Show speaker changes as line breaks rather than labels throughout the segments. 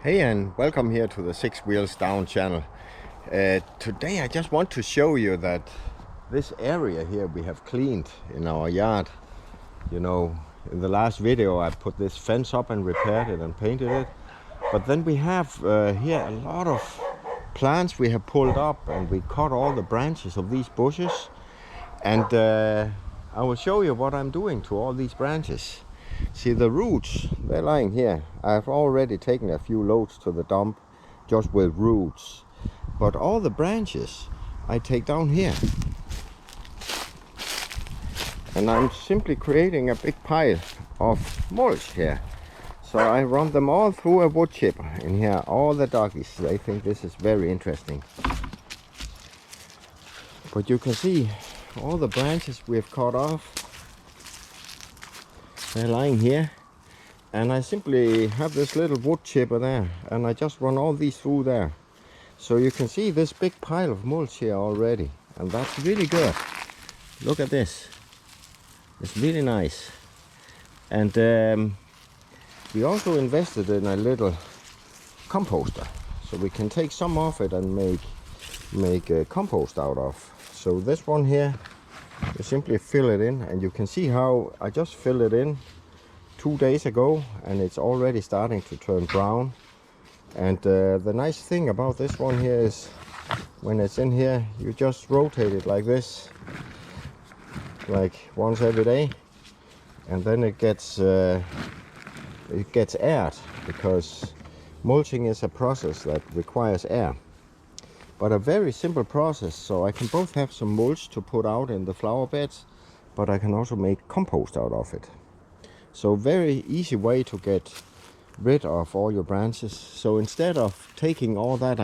Hey, and welcome here to the Sixwheelsdown channel. Today I just want to show you that this area here we have cleaned in our yard. You know, in the last video I put this fence up and repaired it and painted it. But then we have here a lot of plants we have pulled up, and we cut all the branches of these bushes. And I will show you what I'm doing to all these branches. See, the roots, they're lying here. I've already taken a few loads to the dump just with roots. But all the branches I take down here. And I'm simply creating a big pile of mulch here. So I run them all through a wood chipper in here. All the doggies, they think this is very interesting. But you can see all the branches we've cut off. They're lying here, and I simply have this little wood chipper there, and I just run all these through there. So you can see this big pile of mulch here already, and that's really good. Look at this, it's really nice. And we also invested in a little composter, so we can take some of it and make a compost out of. So this one here, you simply fill it in, and you can see how I just filled it in 2 days ago, and it's already starting to turn brown. And the nice thing about this one here is when it's in here, you just rotate it like this, like once every day, and then it gets aired, because mulching is a process that requires air. But a very simple process, so I can both have some mulch to put out in the flower beds, but I can also make compost out of it. So very easy way to get rid of all your branches. So instead of taking all that,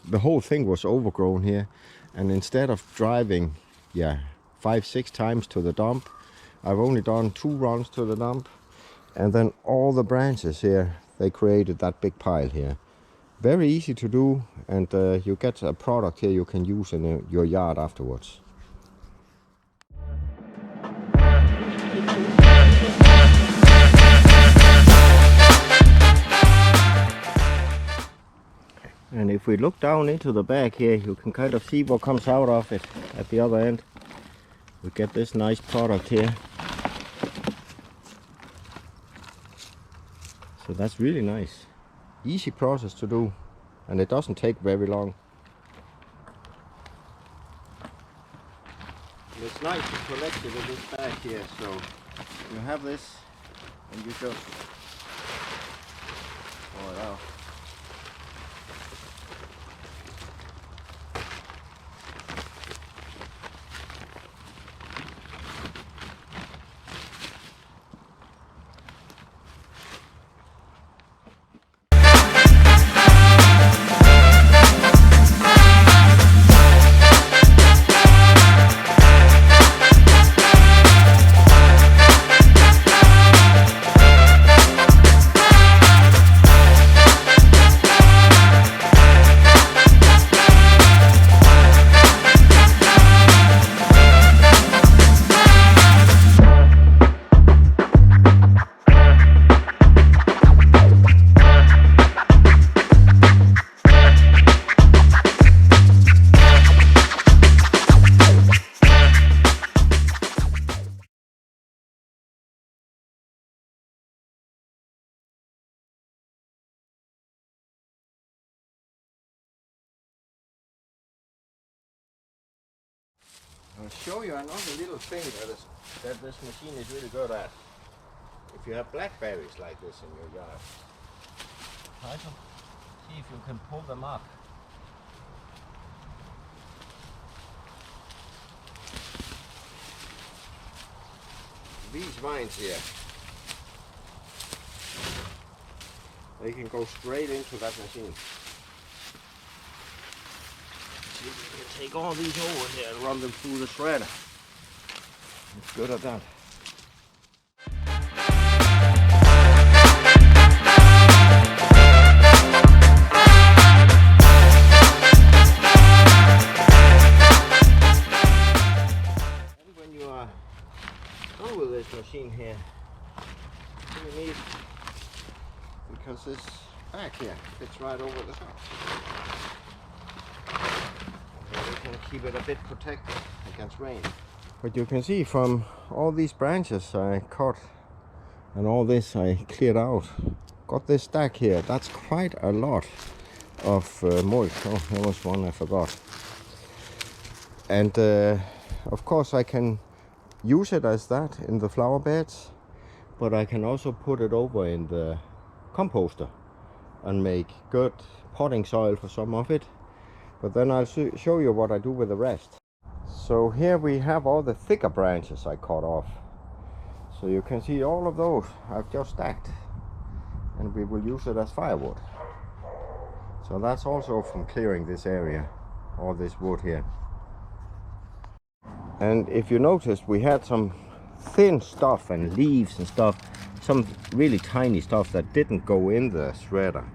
the whole thing was overgrown here, and instead of driving 5-6 times to the dump, I've only done 2 runs to the dump, and then all the branches here, they created that big pile here. Very easy to do, and you get a product here you can use in your yard afterwards. And if we look down into the back here, you can kind of see what comes out of it at the other end. We get this nice product here. So that's really nice. Easy process to do, and it doesn't take very long. And it's nice to collect it in this bag here, so you have this and you just pour it out. I'll show you another little thing that this machine is really good at. If you have blackberries like this in your yard, try to see if you can pull them up. These vines here, they can go straight into that machine. See if we can take all these over here and run them through the shredder. It's good at that. And when you are done with this machine here, you need, because this back here, fits right over the top. So we can keep it a bit protected against rain. But you can see from all these branches I cut and all this I cleared out. Got this stack here. That's quite a lot of mulch. Oh, there was one I forgot. And of course I can use it as that in the flower beds, but I can also put it over in the composter and make good potting soil for some of it. But then I'll show you what I do with the rest. So here we have all the thicker branches I cut off. So you can see all of those I've just stacked, and we will use it as firewood. So that's also from clearing this area, all this wood here. And if you notice, we had some thin stuff and leaves and stuff, some really tiny stuff that didn't go in the shredder.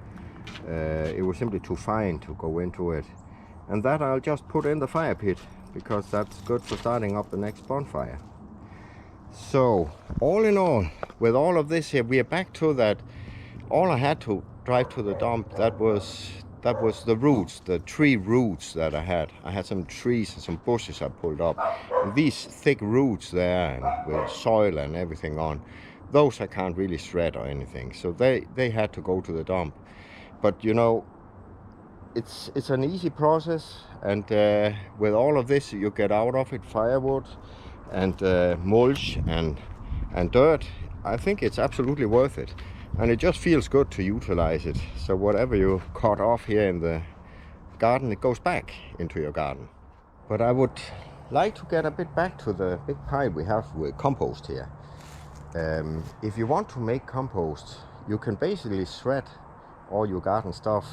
It was simply too fine to go into it. And that I'll just put in the fire pit, because that's good for starting up the next bonfire. So all in all, with all of this here, we are back to that. All I had to drive to the dump, that was the roots, the tree roots that I had. I had some trees and some bushes I pulled up. And these thick roots there, and with soil and everything on, those I can't really shred or anything. So they had to go to the dump. But you know, it's an easy process, and with all of this you get out of it firewood and mulch and dirt. I think it's absolutely worth it. And it just feels good to utilize it. So whatever you cut off here in the garden, it goes back into your garden. But I would like to get a bit back to the big pile we have with compost here. If you want to make compost, you can basically shred all your garden stuff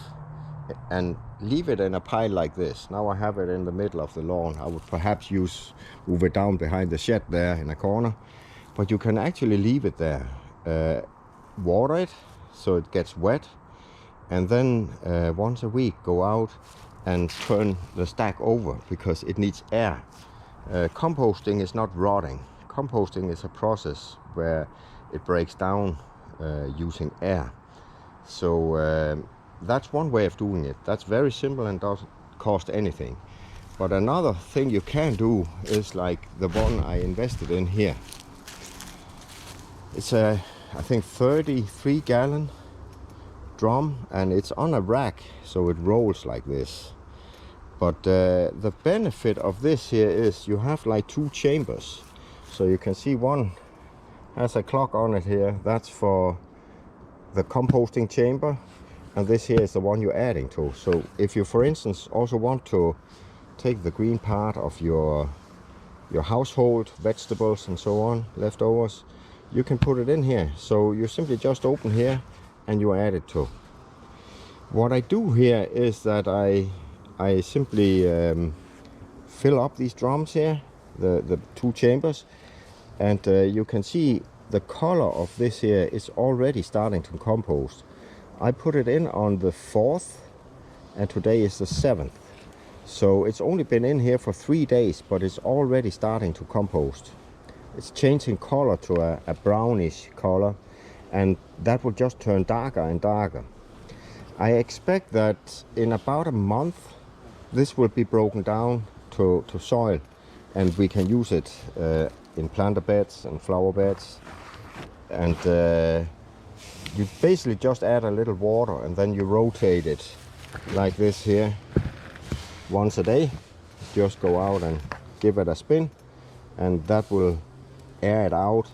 and leave it in a pile like this. Now I have it in the middle of the lawn. I would perhaps move it down behind the shed there in a corner. But you can actually leave it there. Water it so it gets wet, and then once a week go out and turn the stack over, because it needs air. Composting is not rotting. Composting is a process where it breaks down using air. So that's one way of doing it. That's very simple and doesn't cost anything. But another thing you can do is like the one I invested in here. It's a, I think, 33 gallon drum, and it's on a rack, so it rolls like this. But the benefit of this here is you have like two chambers. So you can see one has a clock on it here. That's for the composting chamber, and this here is the one you're adding to. So if you, for instance, also want to take the green part of your household vegetables and so on, leftovers, you can put it in here. So you simply just open here and you add it to. What I do here is that I simply fill up these drums here, the two chambers, and you can see the color of this here is already starting to compost. I put it in on the 4th, and today is the 7th. So it's only been in here for 3 days, but it's already starting to compost. It's changing color to a brownish color, and that will just turn darker and darker. I expect that in about a month this will be broken down to soil, and we can use it in planter beds and flower beds. And you basically just add a little water, and then you rotate it like this here once a day. Just go out and give it a spin, and that will air it out.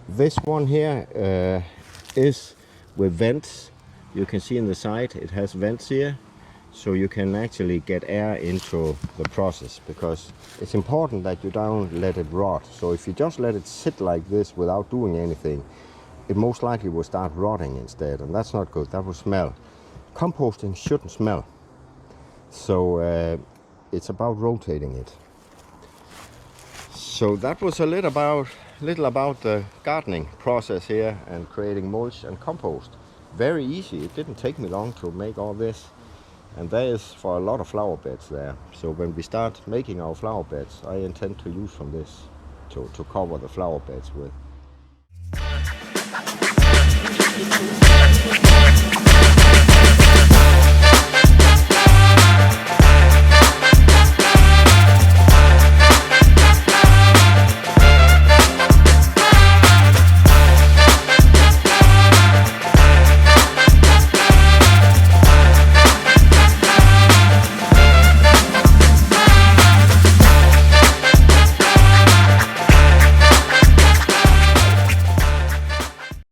This one here is with vents. You can see in the side it has vents here, so you can actually get air into the process, because it's important that you don't let it rot. So if you just let it sit like this without doing anything, it most likely will start rotting instead, and that's not good. That will smell. Composting shouldn't smell. So it's about rotating it. So that was a little about the gardening process here and creating mulch and compost. Very easy. It didn't take me long to make all this, and there is for a lot of flower beds there. So when we start making our flower beds, I intend to use from this to cover the flower beds with.